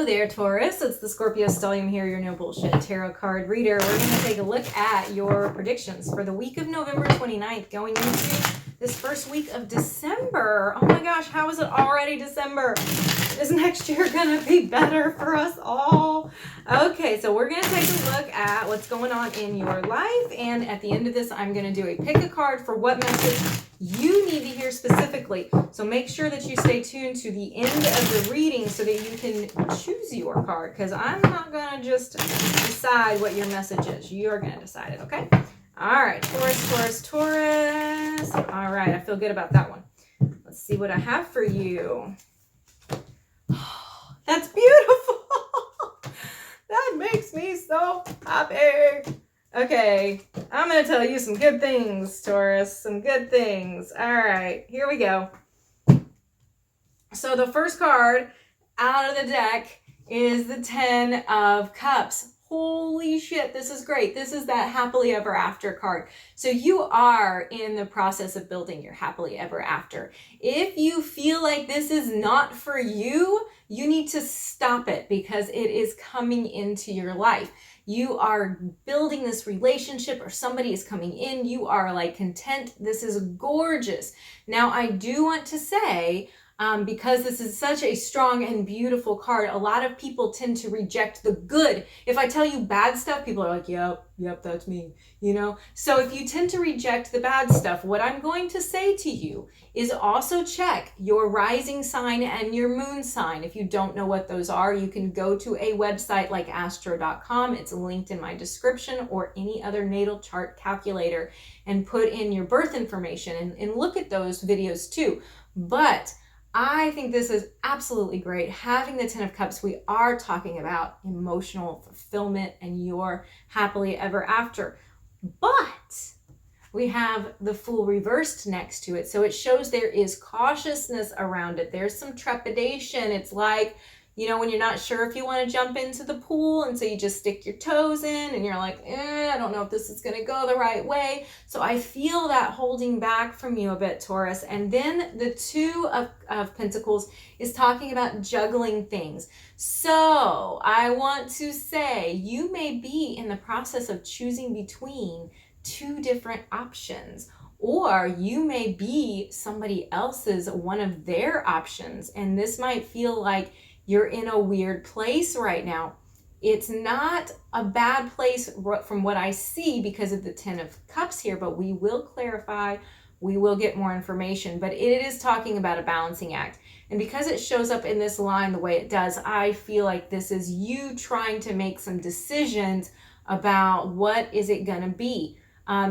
there, Taurus. It's the Scorpio Stellium here, your no bullshit tarot card reader. We're going to take a look at your predictions for the week of November 29th, going into this first week of December. Oh my gosh, how is it already December? Is next year going to be better for us all? Okay, so we're going to take a look at what's going on in your life. And at the end of this, I'm going to do a pick a card for what message you need to hear specifically. So make sure that you stay tuned to the end of the reading so that you can choose your card, because I'm not going to just decide what your message is. You're going to decide it, okay? All right, Taurus. All right, I feel good about that one. Let's see what I have for you. That's beautiful. That makes me so happy. Okay, I'm going to tell you some good things, Taurus. Some good things. All right, here we go. So the first card out of the deck is the 10 of Cups. Holy shit, this is great. This is that happily ever after card. So you are in the process of building your happily ever after. If you feel like this is not for you, you need to stop it because it is coming into your life. You are building this relationship or somebody is coming in. You are like content. This is gorgeous. Now, I do want to say, because this is such a strong and beautiful card, a lot of people tend to reject the good. If I tell you bad stuff, people are like, yep, that's me, you know? So if you tend to reject the bad stuff, what I'm going to say to you is also check your rising sign and your moon sign. If you don't know what those are, you can go to a website like astro.com. It's linked in my description, or any other natal chart calculator, and put in your birth information and look at those videos too. But I think this is absolutely great. Having the 10 of Cups, we are talking about emotional fulfillment and your happily ever after. But we have the Fool reversed next to it. So it shows there is cautiousness around it. There's some trepidation. It's like, you know, when you're not sure if you want to jump into the pool, and so you just stick your toes in and you're like, I don't know if this is going to go the right way. So I feel that holding back from you a bit, Taurus. And then the 2 of Pentacles is talking about juggling things. So I want to say you may be in the process of choosing between 2 different options, or you may be somebody else's one of their options. And this might feel like you're in a weird place right now. It's not a bad place from what I see because of the 10 of Cups here, but we will clarify, we will get more information, but it is talking about a balancing act. And because it shows up in this line the way it does, I feel like this is you trying to make some decisions about what is it gonna be.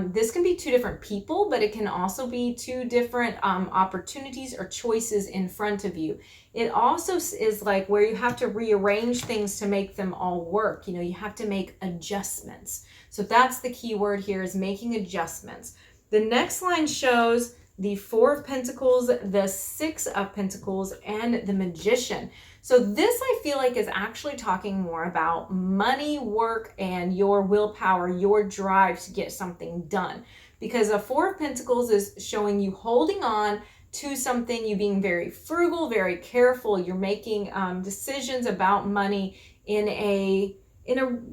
This can be 2 different people, but it can also be 2 different opportunities or choices in front of you. It also is like where you have to rearrange things to make them all work. You know, you have to make adjustments. So that's the key word here, is making adjustments. The next line shows the 4 of Pentacles, the 6 of Pentacles, and the Magician. So this, I feel like, is actually talking more about money, work, and your willpower, your drive to get something done. Because a 4 of Pentacles is showing you holding on to something, you being very frugal, very careful. You're making decisions about money in a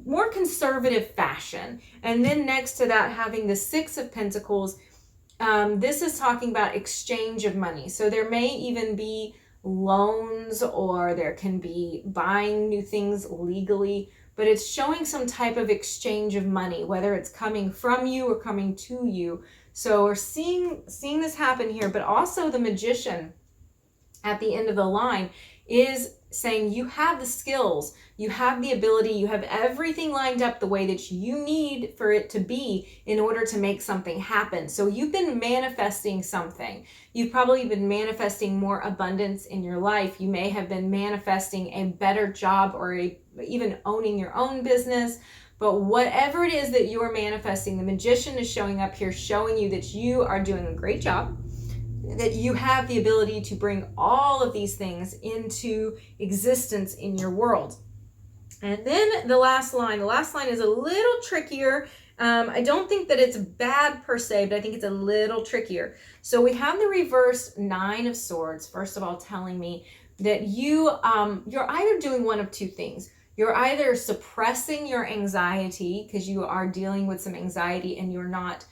more conservative fashion. And then next to that, having the 6 of Pentacles, this is talking about exchange of money. So there may even be loans, or there can be buying new things legally, but it's showing some type of exchange of money, whether it's coming from you or coming to you. So we're seeing this happen here, but also the Magician at the end of the line is saying you have the skills, you have the ability, you have everything lined up the way that you need for it to be in order to make something happen. So you've been manifesting something. You've probably been manifesting more abundance in your life. You may have been manifesting a better job, or even owning your own business. But whatever it is that you are manifesting, the Magician is showing up here, showing you that you are doing a great job, that you have the ability to bring all of these things into existence in your world. And then the last line is a little trickier, I don't think that it's bad per se, but I think it's a little trickier. So we have the reversed Nine of Swords, first of all, telling me that you're either doing one of two things. You're either suppressing your anxiety because you are dealing with some anxiety and you're not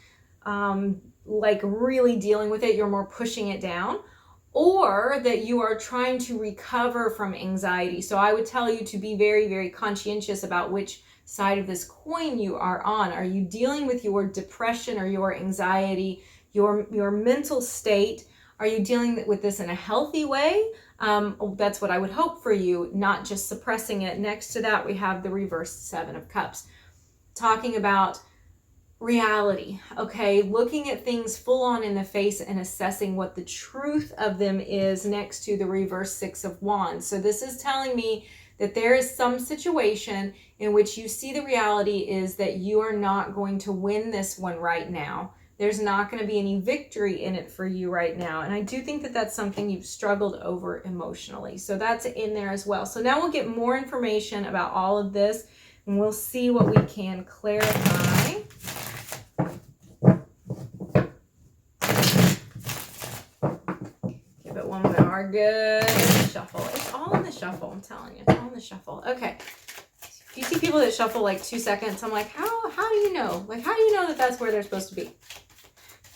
like really dealing with it, you're more pushing it down, or that you are trying to recover from anxiety. So I would tell you to be very, very conscientious about which side of this coin you are on. Are you dealing with your depression or your anxiety, your mental state? Are you dealing with this in a healthy way? That's what I would hope for you, not just suppressing it. Next to that, we have the reversed Seven of Cups, talking about reality, okay? Looking at things full on in the face and assessing what the truth of them is, next to the reverse Six of Wands. So this is telling me that there is some situation in which you see the reality is that you are not going to win this one right now. There's not going to be any victory in it for you right now. And I do think that that's something you've struggled over emotionally. So that's in there as well. So now we'll get more information about all of this and we'll see what we can clarify. Give it one more good shuffle. It's all in the shuffle, I'm telling you. It's all in the shuffle. Okay. If you see people that shuffle like 2 seconds, I'm like, how do you know? Like, how do you know that that's where they're supposed to be?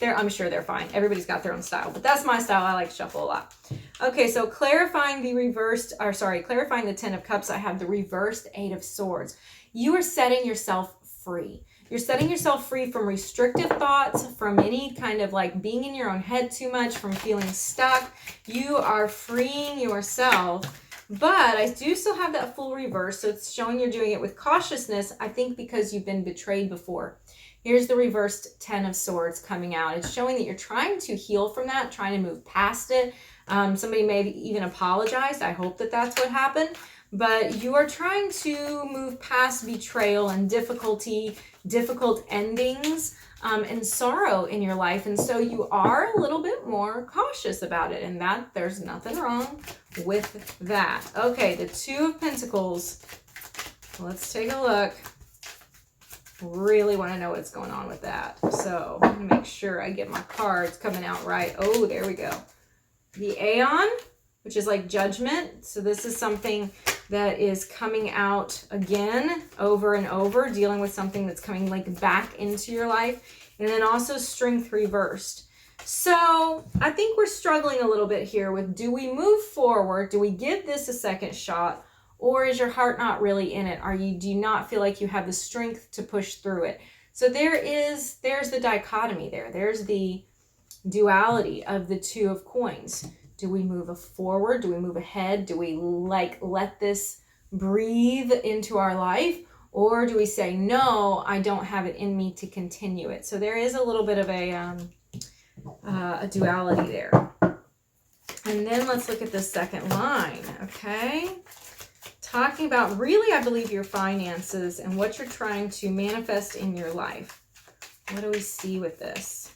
I'm sure they're fine. Everybody's got their own style, but that's my style. I like to shuffle a lot. Okay, so clarifying the Ten of Cups, I have the reversed Eight of Swords. You are setting yourself free. You're setting yourself free from restrictive thoughts, from any kind of like being in your own head too much, from feeling stuck. You are freeing yourself. But I do still have that full reverse, so it's showing you're doing it with cautiousness, I think because you've been betrayed before. Here's the reversed Ten of Swords coming out. It's showing that you're trying to heal from that, trying to move past it. Somebody may have even apologized. I hope that that's what happened. But you are trying to move past betrayal and difficult endings, and sorrow in your life. And so you are a little bit more cautious about it. And that there's nothing wrong with that. Okay, the Two of Pentacles. Let's take a look. Really want to know what's going on with that. So let me make sure I get my cards coming out right. Oh, there we go. The Aeon, which is like judgment. So this is something that is coming out again over and over, dealing with something that's coming like back into your life. And then also Strength reversed. So I think we're struggling a little bit here with, do we move forward? Do we give this a second shot? Or is your heart not really in it? Do you not feel like you have the strength to push through it? So there's the dichotomy there. There's the duality of the Two of Coins. Do we move forward? Do we move ahead? Do we like let this breathe into our life? Or do we say, no, I don't have it in me to continue it? So there is a little bit of a duality there. And then let's look at the second line, okay? Talking about really, I believe, your finances and what you're trying to manifest in your life. What do we see with this?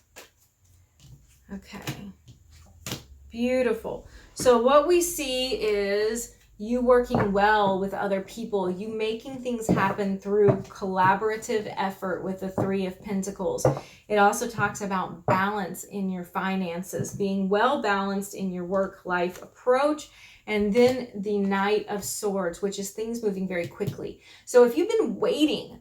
Okay. Beautiful. So what we see is you working well with other people, you making things happen through collaborative effort with the Three of Pentacles. It also talks about balance in your finances, being well balanced in your work-life approach. And then the Knight of Swords, which is things moving very quickly. So if you've been waiting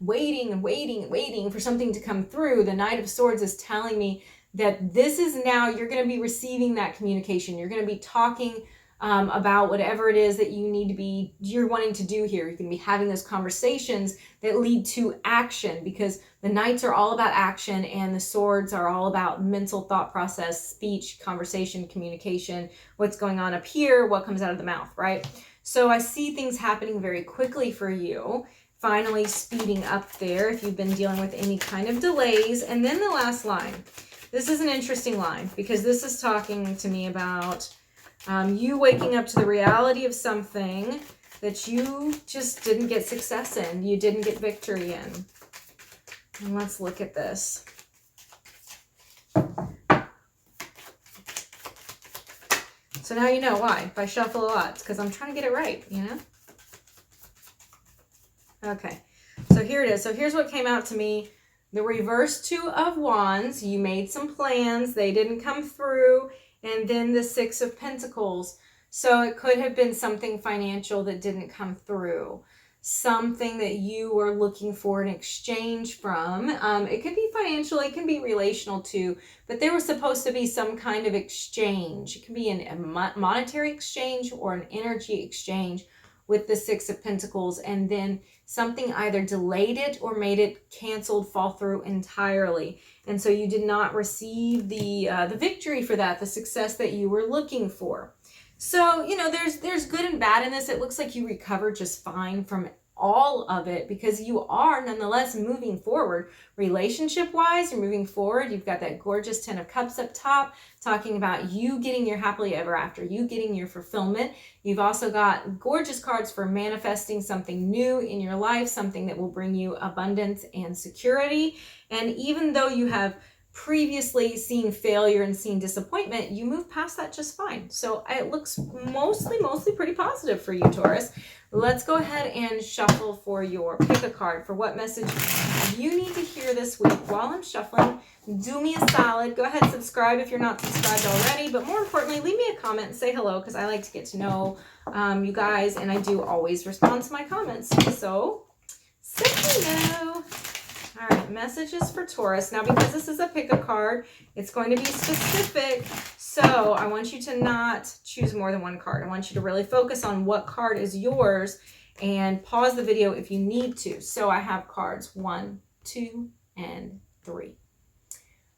for something to come through, the Knight of Swords is telling me that this is now, you're going to be receiving that communication. You're going to be talking about whatever it is that you're wanting to do here. You can be having those conversations that lead to action, because the Knights are all about action and the Swords are all about mental thought process, speech, conversation, communication, what's going on up here, what comes out of the mouth, right? So I see things happening very quickly for you, finally speeding up there if you've been dealing with any kind of delays. And then the last line. This is an interesting line because this is talking to me about you waking up to the reality of something that you just didn't get success in, you didn't get victory in. And let's look at this. So now you know why. If I shuffle a lot, it's because I'm trying to get it right, you know? Okay, so here it is. So here's what came out to me. The reverse Two of Wands, you made some plans, they didn't come through. And then the Six of Pentacles. So it could have been something financial that didn't come through. Something that you were looking for in exchange from. It could be financial, it can be relational too, but there was supposed to be some kind of exchange. It can be a monetary exchange or an energy exchange with the Six of Pentacles, and then something either delayed it or made it canceled, fall through entirely. And so you did not receive the victory for that, the success that you were looking for. So, you know, there's good and bad in this. It looks like you recovered just fine from all of it because you are nonetheless moving forward. Relationship-wise, you're moving forward. You've got that gorgeous Ten of Cups up top talking about you getting your happily ever after, you getting your fulfillment. You've also got gorgeous cards for manifesting something new in your life, something that will bring you abundance and security. And even though you have previously seen failure and seen disappointment, you move past that just fine. So it looks mostly pretty positive for you, Taurus. Let's go ahead and shuffle for your pick a card for what message you need to hear this week. While I'm shuffling, do me a solid. Go ahead and subscribe if you're not subscribed already. But more importantly, leave me a comment and say hello because I like to get to know you guys. And I do always respond to my comments. So, say hello. All right, messages for Taurus. Now, because this is a pick a card, it's going to be specific. So I want you to not choose more than one card. I want you to really focus on what card is yours and pause the video if you need to. So I have cards 1, 2, and 3.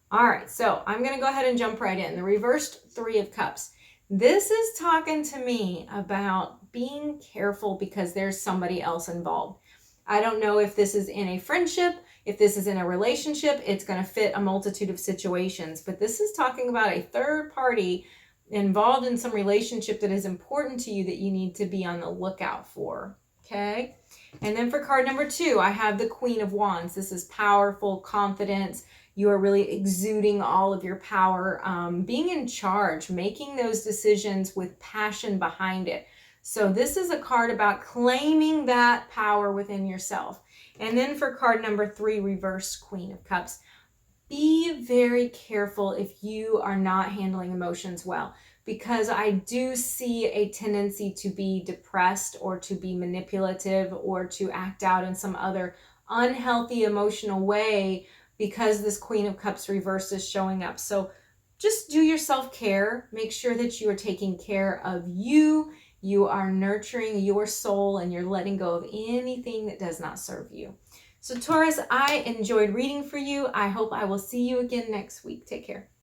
All right, so I'm going to go ahead and jump right in. The reversed Three of Cups. This is talking to me about being careful because there's somebody else involved. I don't know if this is in a friendship, if this is in a relationship, it's going to fit a multitude of situations. But this is talking about a third party involved in some relationship that is important to you that you need to be on the lookout for. Okay? And then for card number 2, I have the Queen of Wands. This is powerful confidence. You are really exuding all of your power, being in charge, making those decisions with passion behind it. So this is a card about claiming that power within yourself. And then for card number 3, reversed Queen of Cups, be very careful if you are not handling emotions well, because I do see a tendency to be depressed or to be manipulative or to act out in some other unhealthy emotional way because this Queen of Cups reverse is showing up. So just do your self-care. Make sure that you are taking care of you. You are nurturing your soul and you're letting go of anything that does not serve you. So Taurus, I enjoyed reading for you. I hope I will see you again next week. Take care.